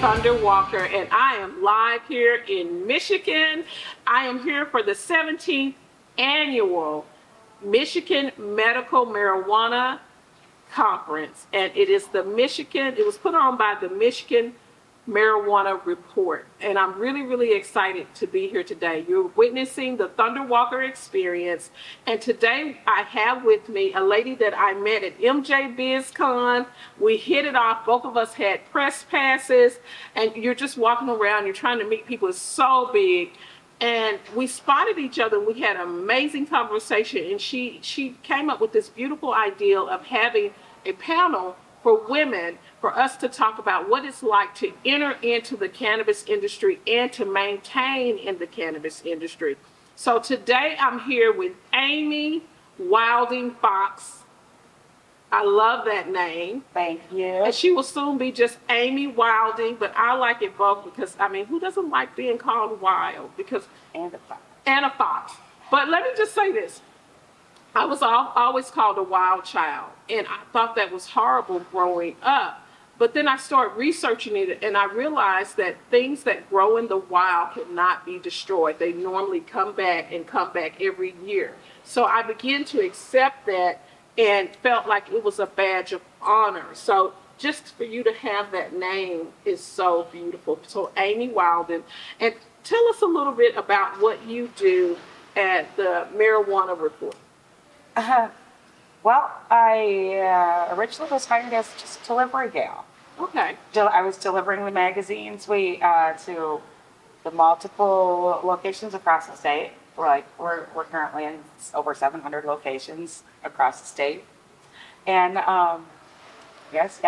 Thunder Walker, and I am live here in Michigan. I am here for the 17th annual Michigan Medical Marijuana Conference, and it was put on by the Michigan Marijuana Report. And I'm really, really excited to be here today. You're witnessing the Thunder Walker experience. And today I have with me a lady that I met at MJ BizCon. We hit it off. Both of us had press passes, and you're just walking around, you're trying to meet people. It's so big. And we spotted each other. We had an amazing conversation, and she came up with this beautiful idea of having a panel for women, for us to talk about what it's like to enter into the cannabis industry and to maintain in the cannabis industry. So today I'm here with Amy Wilding Fox. I love that name. Thank you. And she will soon be just Amy Wilding, but I like it both because, I mean, who doesn't like being called wild? Because And a fox. Anna Fox. But let me just say this. I was always called a wild child, and I thought that was horrible growing up. But then I started researching it, and I realized that things that grow in the wild cannot be destroyed. They normally come back and come back every year. So I began to accept that and felt like it was a badge of honor. So just for you to have that name is so beautiful. So Amy Wilding, and tell us a little bit about what you do at the Marijuana Report. Well, I originally was hired as just delivery gal. Okay. I was delivering the magazines to the multiple locations across the state. We're currently in over 700 locations across the state, and yes,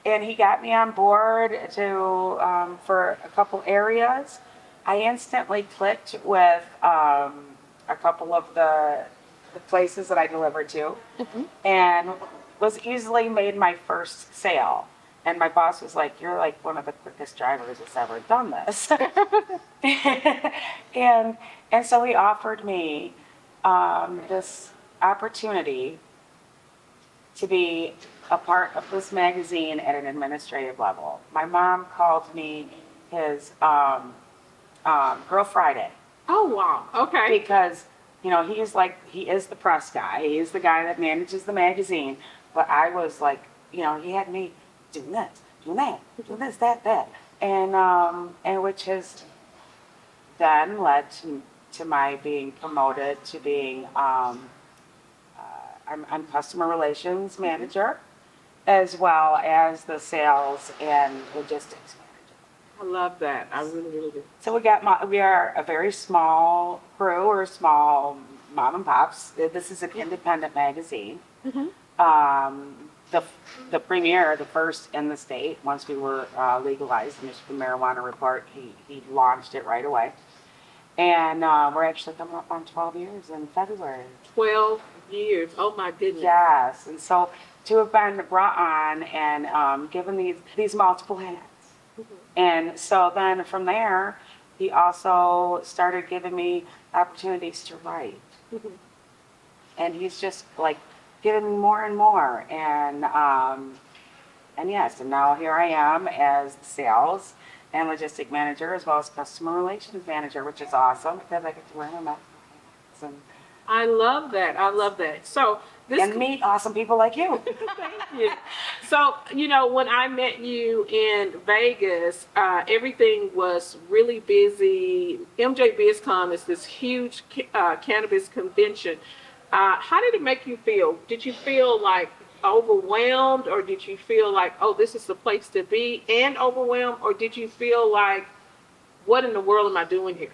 and he got me on board to for a couple areas. I instantly clicked with a couple of the places that I delivered to, and was easily made my first sale. And my boss was like, "You're like one of the quickest drivers that's ever done this." and so he offered me this opportunity to be a part of this magazine at an administrative level. My mom called me his Girl Friday. Oh, wow. Okay. Because he is the press guy. He is the guy that manages the magazine. But I was like, he had me doing this, doing that, doing this, that, and which has then led to my being promoted to being I'm customer relations manager, as well as the sales and logistics manager. I love that. I really, really do. So we are a very small crew, or small mom and pops. This is an independent magazine. The premier, the first in the state, once we were legalized, the Michigan Marijuana Report, he launched it right away. And we're actually coming up on 12 years in February. 12 years. Oh, my goodness. Yes, and so to have been brought on and given these multiple hats. And so then from there, he also started giving me opportunities to write. And he's just like giving me more and more. And yes, and now here I am as sales and logistic manager, as well as customer relations manager, which is awesome because I get to wear my medical hats and I love that. I love that. So and meet awesome people like you. Thank you. So, when I met you in Vegas, everything was really busy. MJ BizCon is this huge cannabis convention. How did it make you feel? Did you feel like overwhelmed, or did you feel like, oh, this is the place to be, and overwhelmed, or did you feel like, what in the world am I doing here?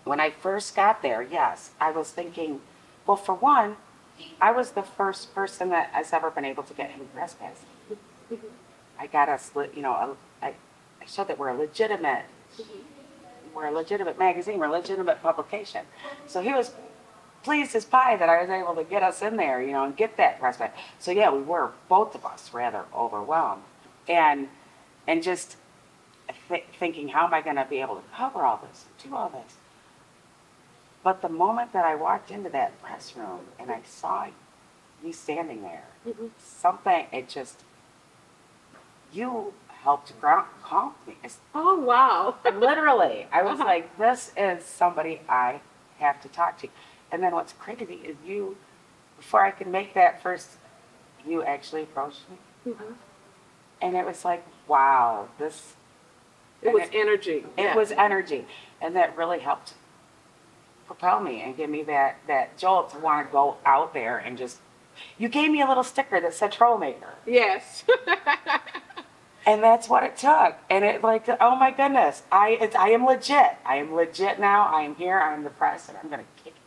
When I first got there, yes, I was thinking, well, for one, I was the first person that has ever been able to get him press pass. I got us, I showed that we're a legitimate magazine, we're a legitimate publication. So he was pleased as pie that I was able to get us in there, and get that press pass. So yeah, we were, both of us, rather overwhelmed, and just thinking, how am I going to be able to cover all this, do all this? But the moment that I walked into that press room and I saw you standing there, something, it just you helped calm me. Oh, wow. Literally, I was Uh-huh. like, this is somebody I have to talk to. And then what's crazy is you, before I could make that first, you actually approached me. Mhm. And it was like, wow, this, It and was energy. it Yeah. was energy. And that really helped propel me and give me that jolt to want to go out there and just, you gave me a little sticker that said Trollmaker. Yes. And that's what it took. And it like, oh my goodness, I am legit. I am legit now. I am here. I'm the press, and I'm gonna kick it.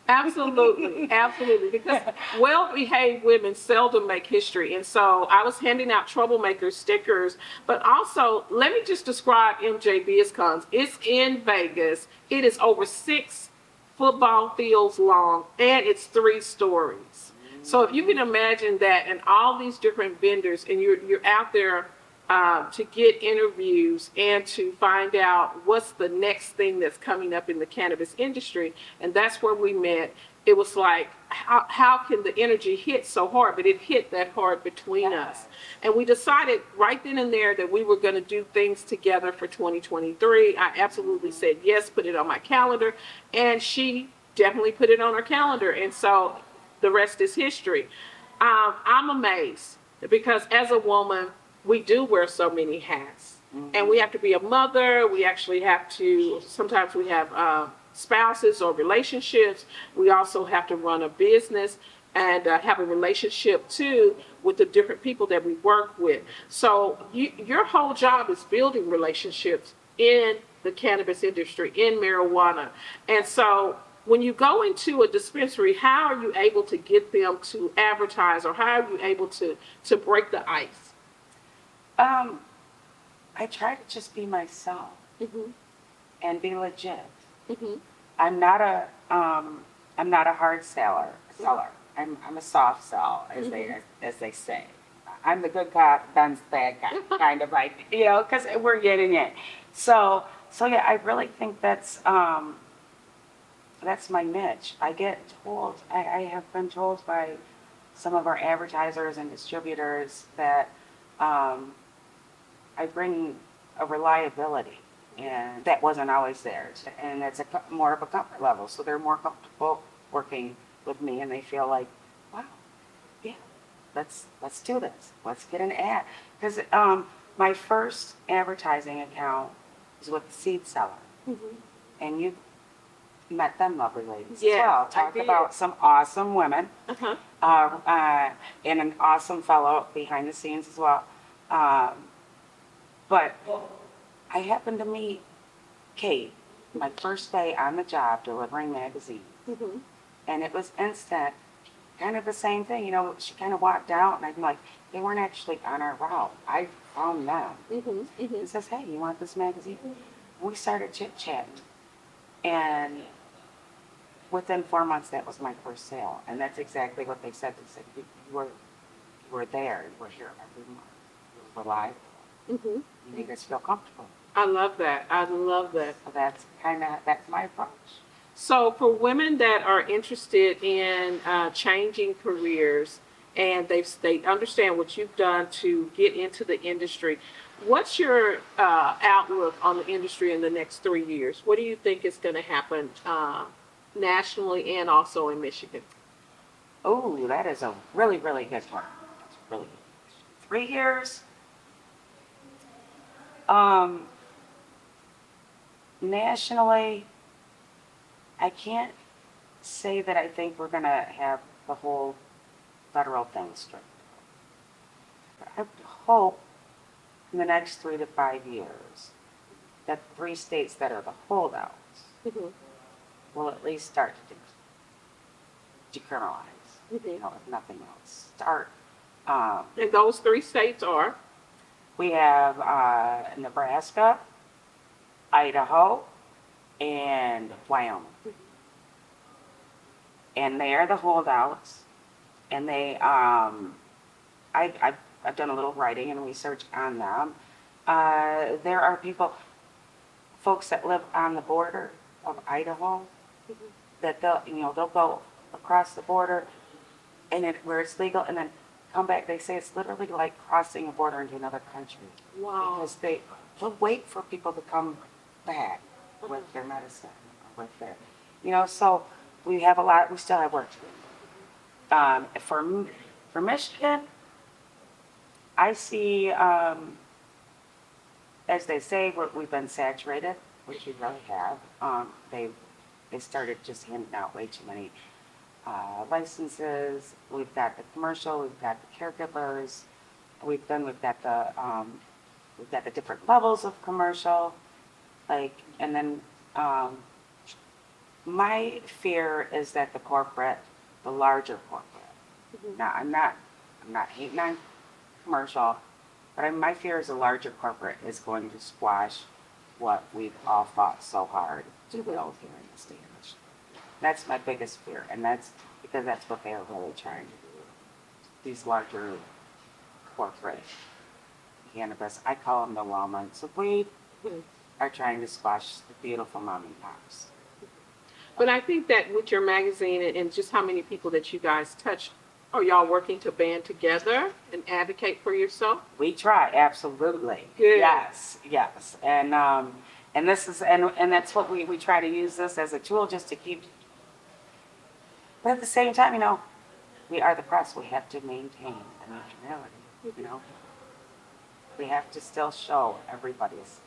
Absolutely, absolutely. Because well-behaved women seldom make history. And so I was handing out troublemaker stickers, but also let me just describe MJ BizCons. It's in Vegas. It is over 6 football fields long, and it's 3 stories. So if you can imagine that, and all these different vendors, and you're out there to get interviews and to find out what's the next thing that's coming up in the cannabis industry. And that's where we met. It was like, how can the energy hit so hard? But it hit that hard between us. And we decided right then and there that we were going to do things together for 2023. I absolutely said yes, put it on my calendar. And she definitely put it on her calendar. And so the rest is history. I'm amazed because as a woman, we do wear so many hats. And we have to be a mother. We actually have to, sometimes we have spouses or relationships. We also have to run a business and have a relationship too with the different people that we work with. So your whole job is building relationships in the cannabis industry, in marijuana. And so when you go into a dispensary, how are you able to get them to advertise, or how are you able to break the ice? I try to just be myself Mm-hmm. and be legit. Mm-hmm. I'm not a hard seller. I'm a soft sell, as they say. I'm the good cop, Ben's the bad guy, kind of like, because we're yin and yang. So yeah, I really think that's my niche. I get told, I have been told by some of our advertisers and distributors that I bring a reliability, and that wasn't always there. And it's more of a comfort level, so they're more comfortable working with me, and they feel like, wow, yeah, let's do this. Let's get an ad. Because my first advertising account was with Seed Seller, Mm-hmm. and you met them lovely ladies Yes, as well. I Talk did. about some awesome women, Uh-huh. and an awesome fellow behind the scenes as well. But I happened to meet Kate my first day on the job delivering magazines, Mm-hmm. and it was instant, kind of the same thing. She kind of walked out, and I'm like, they weren't actually on our route. I found them. Mm-hmm. Mm-hmm. And says, hey, you want this magazine? And we started chit-chatting, and within 4 months, that was my first sale. And that's exactly what they said. They said, you were there. You were here every month. You were reliable. Mm-hmm. You made us feel comfortable. I love that. I love that. So that's my approach. So for women that are interested in changing careers, and they understand what you've done to get into the industry, what's your outlook on the industry in the next 3 years? What do you think is going to happen nationally and also in Michigan? Oh, that is a really, really good one. That's a really good question. 3 years. Nationally, I can't say that I think we're gonna have the whole federal thing straight. But I would hope in the next 3 to 5 years that 3 states that are the holdouts Mm-hmm. will at least start to decriminalize. Mm-hmm. If nothing else, start. And those 3 states are? We have Nebraska, Idaho, and Wyoming. And they are the holdouts. And they, I've done a little writing and research on them. There are folks that live on the border of Idaho, that they'll go across the border, and where it's legal, and then come back, they say it's literally like crossing a border into another country. Wow. Because they will wait for people to come back with their medicine, or with their, so we have we still have work to do. For Michigan, I see, as they say, we've been saturated, which we really have. They started just handing out way too many licenses. We've got the commercial, we've got the caregivers, we've got the different levels of commercial, and then my fear is that the larger corporate. Now, I'm not hating on commercial, but my fear is the larger corporate is going to squash what we've all fought so hard to build here in the state of Michigan. That's my biggest fear, and that's because that's what they're really trying to do. These larger corporate cannabis, I call them the Walmarts of weed, are trying to squash the beautiful mom and pops. But I think that with your magazine and just how many people that you guys touch, are y'all working to band together and advocate for yourself? We try, absolutely. Good. Yes. And this is, and that's what we try to use this as a tool just to keep, but at the same time, we are the press. We have to maintain the neutrality, We have to still show everybody's,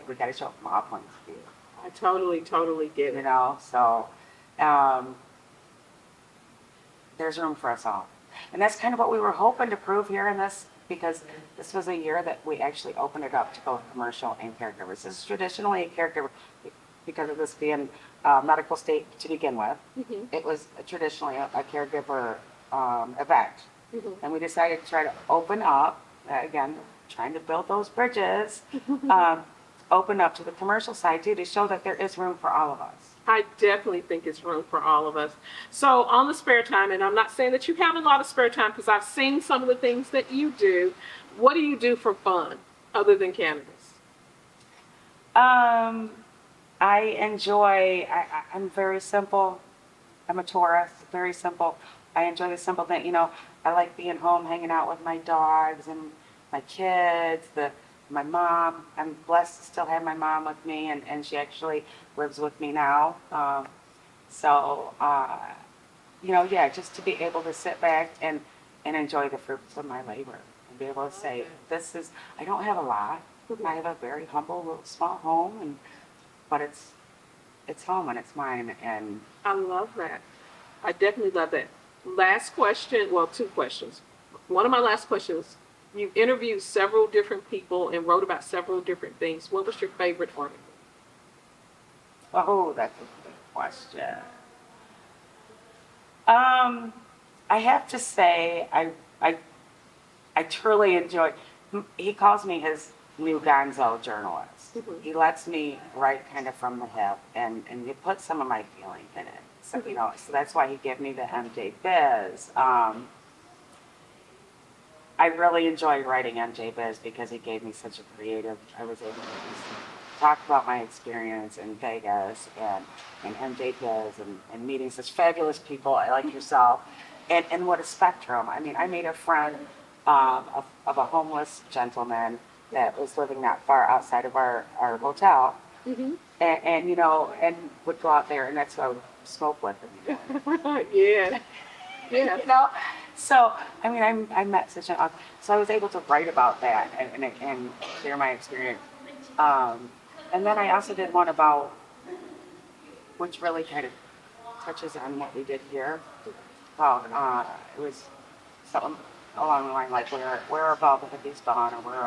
we got to show from our point of view. I totally get it. So there's room for us all. And that's kind of what we were hoping to prove here in this, because this was a year that we actually opened it up to both commercial and caregivers. This is traditionally a caregiver, because of this being a medical state to begin with. It was traditionally a caregiver event. And we decided to try to open up, again, trying to build those bridges, open up to the commercial side too, to show that there is room for all of us. I definitely think it's room for all of us. So on the spare time, and I'm not saying that you have a lot of spare time because I've seen some of the things that you do. What do you do for fun other than cannabis? I'm very simple. I'm a Taurus, very simple. I enjoy the simple thing. I like being home, hanging out with my dogs and my kids, my mom. I'm blessed to still have my mom with me, and she actually lives with me now. Just to be able to sit back and enjoy the fruits of my labor and be able to say, I don't have a lot. I have a very humble little small home, but it's home and it's mine. And I love that. I definitely love that. Last question, well, two questions. One of my last questions, you've interviewed several different people and wrote about several different things. What was your favorite article? Oh, that's a good question. I have to say, I truly enjoy. He calls me his new Gonzo journalist. He lets me write kind of from the hip, and you put some of my feeling in it. So so that's why he gave me the MJ Biz. I really enjoyed writing MJ Biz because he gave me such a creative. I was able to talk about my experience in Vegas and MJ Biz and meeting such fabulous people like yourself, and what a spectrum. I mean, I made a friend of a homeless gentleman that was living not far outside of our hotel, and would go out there, and that's who I would smoke with him. Yeah. So I mean, I met such an so I was able to write about that and share my experience. And then I also did one about, which really kind of touches on what we did here. About it was something along the line like where about the hippies gone, or where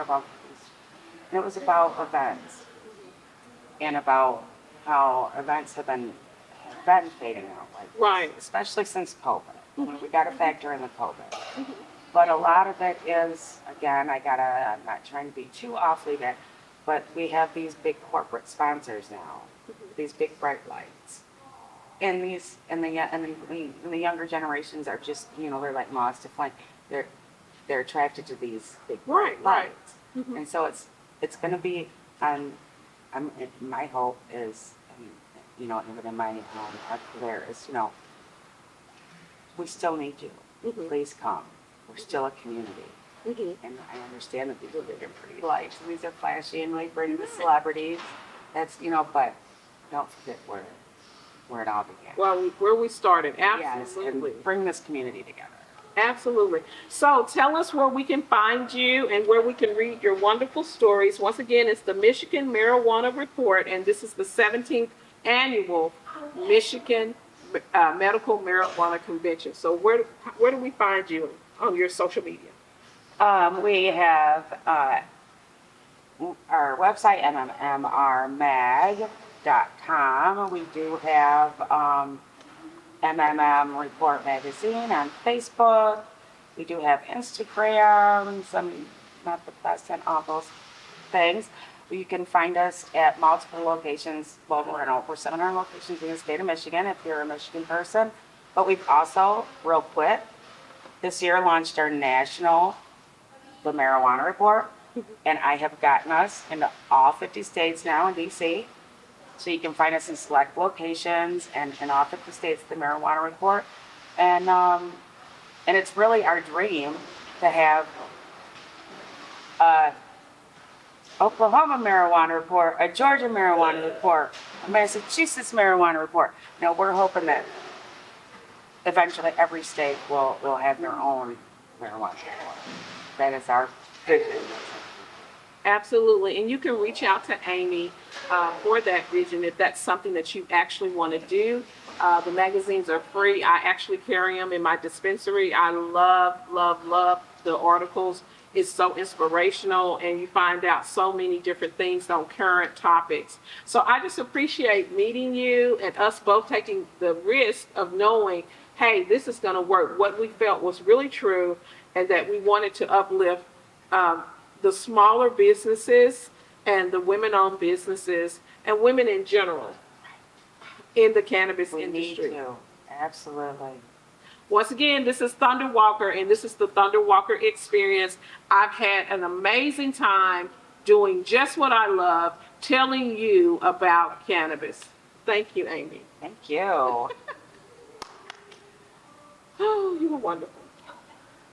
about hippies. And it was about events and about how events have been fading out, Right. especially since COVID. We got to factor in the COVID. But a lot of it is, again, I'm not trying to be too awfully bad, but we have these big corporate sponsors now, these big bright lights. And the younger generations are just, they're like moths to flame. They're attracted to these big bright lights. And so it's going to be, my hope is, even in my career is, we still need you. Please come. we're still a community. Mhm. And I understand that these are big and pretty lights, and these are flashy, and we bring the celebrities. That's, but don't forget where it all began. Well, where we started, Yes, absolutely. and bring this community together. Absolutely. So tell us where we can find you and where we can read your wonderful stories. Once again, it's the Michigan Marijuana Report, and this is the 17th annual Michigan Medical Marijuana Convention. So where do we find you on your social media? We have our website, mmmrmag.com. We do have MMM Report Magazine on Facebook. We do have Instagram, not the best on all those things. You can find us at multiple locations. Well, we're in over 700 locations in the state of Michigan if you're a Michigan person. But we've also, real quick, this year launched our national The Marijuana Report. And I have gotten us into all 50 states now in DC. So you can find us in select locations and in all 50 states, the Marijuana Report. And it's really our dream to have a Oklahoma Marijuana Report, a Georgia Marijuana Report, a Massachusetts Marijuana Report. Now we're hoping that eventually every state will have their own marijuana report. That is our vision. Absolutely. And you can reach out to Amy for that vision if that's something that you actually want to do. The magazines are free. I actually carry them in my dispensary. I love, love, love the articles. It's so inspirational, and you find out so many different things on current topics. So I just appreciate meeting you and us both taking the risk of knowing, hey, this is going to work. What we felt was really true, and that we wanted to uplift the smaller businesses and the women-owned businesses and women in general in the cannabis We need industry. to. Absolutely. Once again, this is Thunder Walker, and this is the Thunder Walker Experience. I've had an amazing time doing just what I love, telling you about cannabis. Thank you, Amy. Thank you. Oh, you were wonderful.